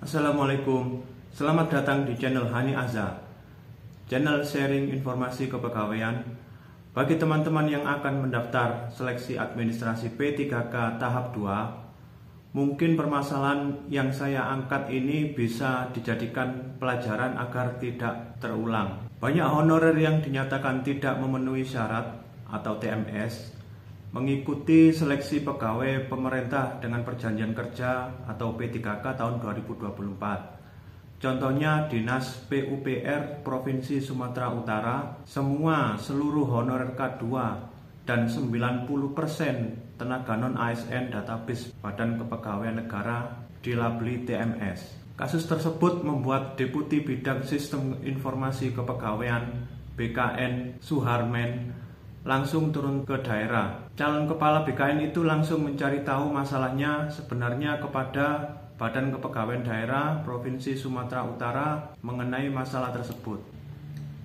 Assalamualaikum, selamat datang di channel Hani Azza, channel sharing informasi kepegawaian bagi teman-teman yang akan mendaftar seleksi administrasi P3K tahap 2. Mungkin permasalahan yang saya angkat ini bisa dijadikan pelajaran agar tidak terulang. Banyak honorer yang dinyatakan tidak memenuhi syarat atau TMS mengikuti seleksi pegawai pemerintah dengan perjanjian kerja atau P3K tahun 2024. Contohnya Dinas PUPR Provinsi Sumatera Utara, seluruh honorer K2 dan 90% tenaga non-ASN database Badan Kepegawaian Negara dilabeli TMS. Kasus tersebut membuat Deputi Bidang Sistem Informasi Kepegawaian BKN Suharmen langsung turun ke daerah. Calon kepala BKN itu langsung mencari tahu masalahnya sebenarnya kepada Badan Kepegawaian Daerah Provinsi Sumatera Utara mengenai masalah tersebut.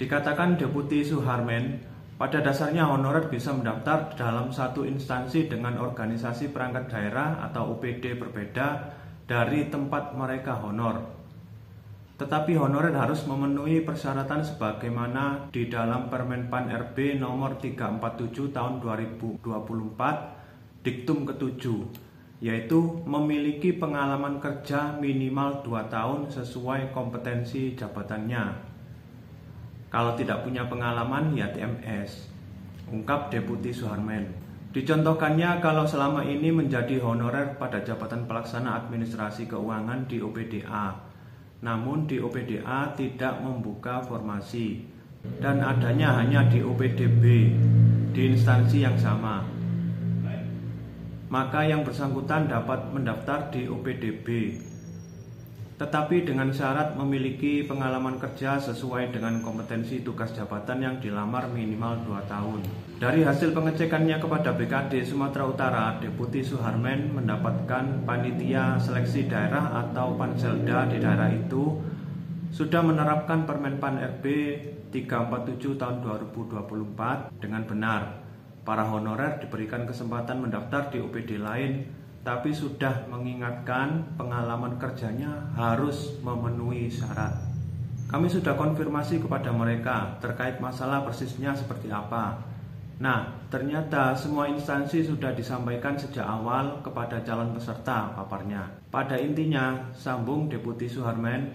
Dikatakan Deputi Suharmen, pada dasarnya honorer bisa mendaftar dalam satu instansi dengan organisasi perangkat daerah atau OPD berbeda dari tempat mereka honor. Tetapi honorer harus memenuhi persyaratan sebagaimana di dalam Permen PAN RB nomor 347 tahun 2024 diktum ke-7, yaitu memiliki pengalaman kerja minimal 2 tahun sesuai kompetensi jabatannya. Kalau tidak punya pengalaman ya TMS, ungkap Deputi Suharmen. Dicontohkannya kalau selama ini menjadi honorer pada jabatan pelaksana administrasi keuangan di OPDA, namun di OPDA tidak membuka formasi dan adanya hanya di OPDB di instansi yang sama, maka yang bersangkutan dapat mendaftar di OPDB, tetapi dengan syarat memiliki pengalaman kerja sesuai dengan kompetensi tugas jabatan yang dilamar minimal 2 tahun. Dari hasil pengecekannya kepada BKD Sumatera Utara, Deputi Suharmen mendapatkan panitia seleksi daerah atau Panselda di daerah itu sudah menerapkan Permen PAN RB 347 tahun 2024 dengan benar. Para honorer diberikan kesempatan mendaftar di OPD lain, tapi sudah mengingatkan pengalaman kerjanya harus memenuhi syarat. Kami sudah konfirmasi kepada mereka terkait masalah persisnya seperti apa. Nah, ternyata semua instansi sudah disampaikan sejak awal kepada calon peserta, paparnya. Pada intinya, sambung Deputi Suharmen,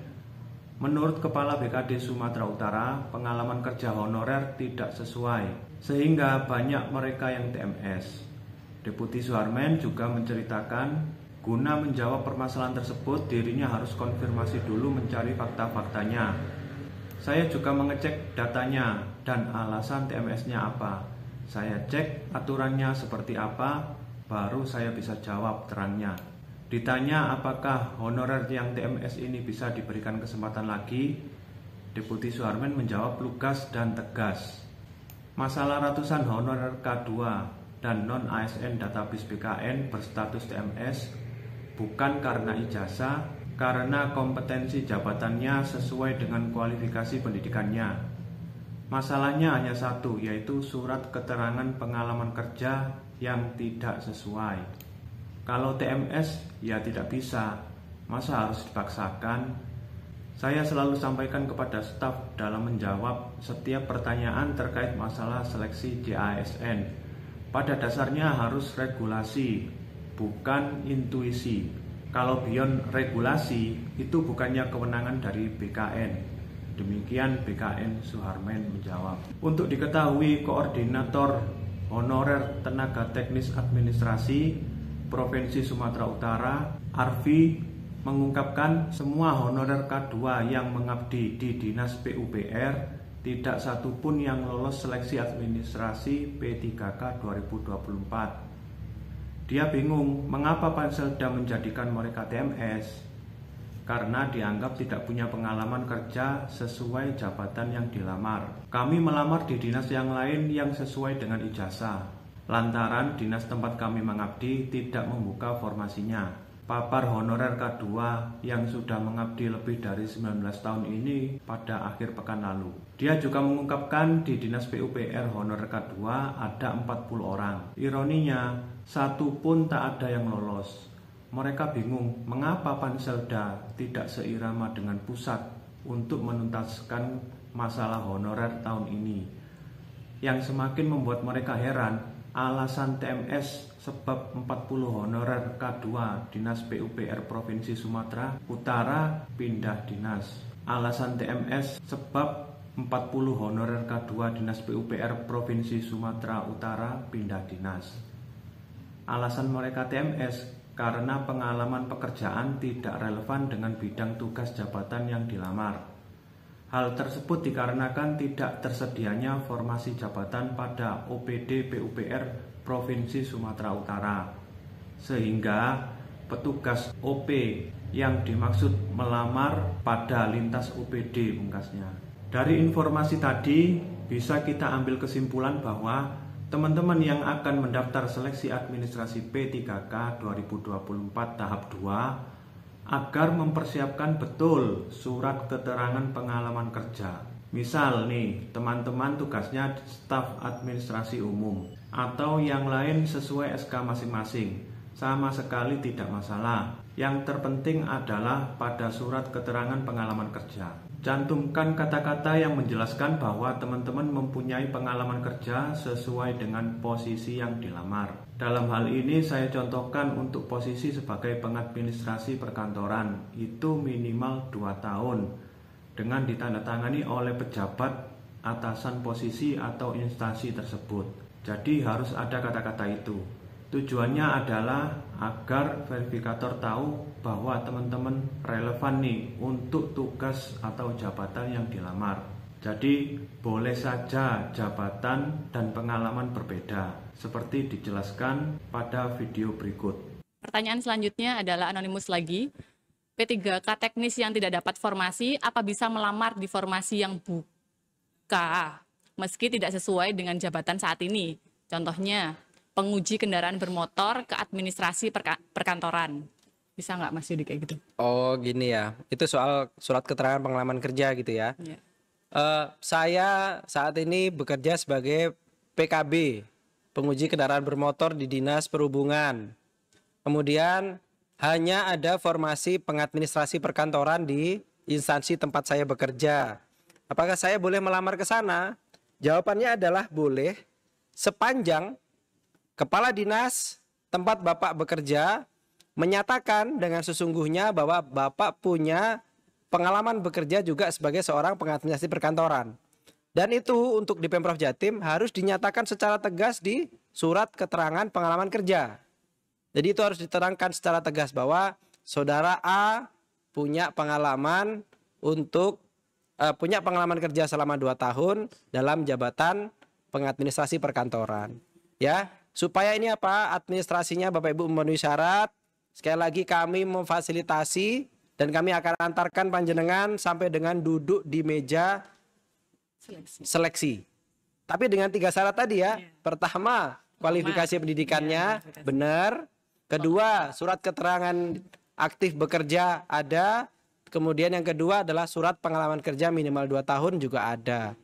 menurut Kepala BKD Sumatera Utara, pengalaman kerja honorer tidak sesuai, sehingga banyak mereka yang TMS. Deputi Suharmen juga menceritakan, guna menjawab permasalahan tersebut, dirinya harus konfirmasi dulu mencari fakta-faktanya. Saya juga mengecek datanya dan alasan TMS-nya apa. Saya cek aturannya seperti apa, baru saya bisa jawab terangnya. Ditanya apakah honorer yang TMS ini bisa diberikan kesempatan lagi, Deputi Suharmen menjawab lugas dan tegas. Masalah ratusan honorer K2 dan non-ASN database BKN berstatus TMS bukan karena ijazah, karena kompetensi jabatannya sesuai dengan kualifikasi pendidikannya. Masalahnya hanya satu, yaitu surat keterangan pengalaman kerja yang tidak sesuai. Kalau TMS ya tidak bisa, masa harus dipaksakan? Saya selalu sampaikan kepada staf dalam menjawab setiap pertanyaan terkait masalah seleksi JASN. Pada dasarnya harus regulasi, bukan intuisi. Kalau beyond regulasi, itu bukannya kewenangan dari BKN. Demikian BKN Suharmen menjawab. Untuk diketahui, Koordinator Honorer Tenaga Teknis Administrasi Provinsi Sumatera Utara, Arfi, mengungkapkan semua honorer K2 yang mengabdi di Dinas PUPR tidak satupun yang lolos seleksi administrasi P3K 2024. Dia bingung mengapa Panselda menjadikan mereka TMS, karena dianggap tidak punya pengalaman kerja sesuai jabatan yang dilamar. Kami melamar di dinas yang lain yang sesuai dengan ijazah, lantaran dinas tempat kami mengabdi tidak membuka formasinya. Papar honorer K2 yang sudah mengabdi lebih dari 19 tahun ini pada akhir pekan lalu. Dia juga mengungkapkan di Dinas PUPR honorer K2 ada 40 orang. Ironinya, satu pun tak ada yang lolos. Mereka bingung mengapa Panselda tidak seirama dengan pusat untuk menuntaskan masalah honorer tahun ini. Yang semakin membuat mereka heran, alasan TMS sebab 40 honorer K2 Dinas PUPR Provinsi Sumatera Utara pindah dinas. Alasan TMS sebab 40 honorer K2 Dinas PUPR Provinsi Sumatera Utara pindah dinas. Alasan mereka TMS karena pengalaman pekerjaan tidak relevan dengan bidang tugas jabatan yang dilamar. Hal tersebut dikarenakan tidak tersedianya formasi jabatan pada OPD PUPR Provinsi Sumatera Utara, sehingga petugas OP yang dimaksud melamar pada lintas OPD pungkasnya. Dari informasi tadi bisa kita ambil kesimpulan bahwa teman-teman yang akan mendaftar seleksi administrasi P3K 2024 tahap 2 agar mempersiapkan betul surat keterangan pengalaman kerja. Misal nih, teman-teman tugasnya staf administrasi umum atau yang lain sesuai SK masing-masing, sama sekali tidak masalah. Yang terpenting adalah pada surat keterangan pengalaman kerja, cantumkan kata-kata yang menjelaskan bahwa teman-teman mempunyai pengalaman kerja sesuai dengan posisi yang dilamar. Dalam hal ini saya contohkan untuk posisi sebagai pengadministrasi perkantoran, itu minimal 2 tahun dengan ditandatangani oleh pejabat atasan posisi atau instansi tersebut. Jadi harus ada kata-kata itu. Tujuannya adalah agar verifikator tahu bahwa teman-teman relevan nih untuk tugas atau jabatan yang dilamar. Jadi boleh saja jabatan dan pengalaman berbeda, seperti dijelaskan pada video berikut. Pertanyaan selanjutnya adalah anonimus lagi. P3K teknis yang tidak dapat formasi, apa bisa melamar di formasi yang buka, meski tidak sesuai dengan jabatan saat ini? Contohnya, penguji kendaraan bermotor ke administrasi perkantoran. Bisa nggak Mas Yudi kayak gitu? Oh gini ya, itu soal surat keterangan pengalaman kerja gitu ya. Ya. Saya saat ini bekerja sebagai PKB, penguji kendaraan bermotor di Dinas Perhubungan. Kemudian hanya ada formasi pengadministrasi perkantoran di instansi tempat saya bekerja. Apakah saya boleh melamar ke sana? Jawabannya adalah boleh, sepanjang kepala dinas tempat Bapak bekerja menyatakan dengan sesungguhnya bahwa Bapak punya pengalaman bekerja juga sebagai seorang pengadministrasi perkantoran. Dan itu untuk di Pemprov Jatim harus dinyatakan secara tegas di surat keterangan pengalaman kerja. Jadi itu harus diterangkan secara tegas bahwa saudara A punya pengalaman kerja selama 2 tahun dalam jabatan pengadministrasi perkantoran. Ya, supaya ini apa? Administrasinya Bapak Ibu memenuhi syarat. Sekali lagi kami memfasilitasi dan kami akan antarkan panjenengan sampai dengan duduk di meja seleksi. Tapi dengan 3 syarat tadi ya. Pertama, kualifikasi pendidikannya benar. Kedua, surat keterangan aktif bekerja ada. Kemudian yang kedua adalah surat pengalaman kerja minimal 2 tahun juga ada.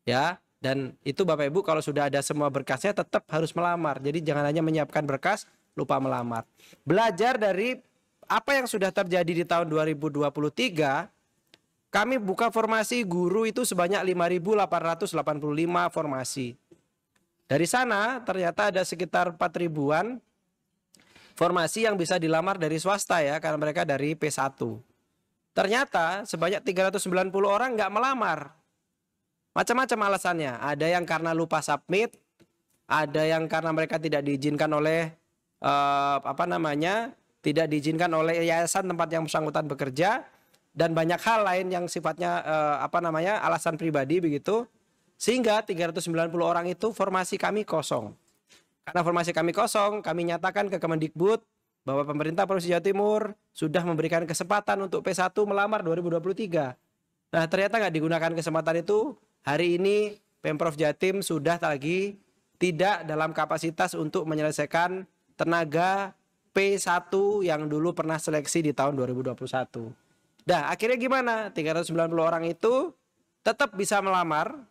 Ya, dan itu Bapak Ibu kalau sudah ada semua berkasnya tetap harus melamar. Jadi jangan hanya menyiapkan berkas lupa melamar. Belajar dari apa yang sudah terjadi di tahun 2023, kami buka formasi guru itu sebanyak 5.885 formasi. Dari sana ternyata ada sekitar 4.000-an formasi yang bisa dilamar dari swasta ya, karena mereka dari P1. Ternyata sebanyak 390 orang nggak melamar. Macam-macam alasannya. Ada yang karena lupa submit, ada yang karena mereka tidak diizinkan oleh tidak diizinkan oleh yayasan tempat yang bersangkutan bekerja, dan banyak hal lain yang sifatnya alasan pribadi begitu. Sehingga 390 orang itu formasi kami kosong. Karena formasi kami kosong, kami nyatakan ke Kemendikbud bahwa pemerintah Provinsi Jawa Timur sudah memberikan kesempatan untuk P1 melamar 2023. Nah, ternyata nggak digunakan kesempatan itu. Hari ini Pemprov Jatim sudah lagi tidak dalam kapasitas untuk menyelesaikan tenaga P1 yang dulu pernah seleksi di tahun 2021. Nah, akhirnya gimana? 390 orang itu tetap bisa melamar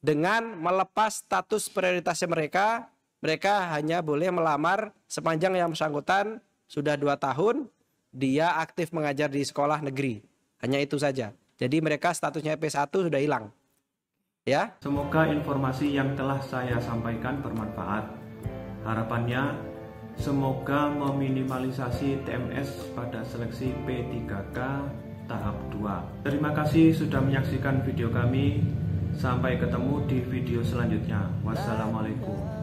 dengan melepas status prioritasnya mereka. Mereka hanya boleh melamar sepanjang yang bersangkutan sudah 2 tahun dia aktif mengajar di sekolah negeri. Hanya itu saja. Jadi mereka statusnya P1 sudah hilang. Ya. Semoga informasi yang telah saya sampaikan bermanfaat. Harapannya semoga meminimalisasi TMS pada seleksi P3K tahap 2. Terima kasih sudah menyaksikan video kami. Sampai ketemu di video selanjutnya. Wassalamualaikum.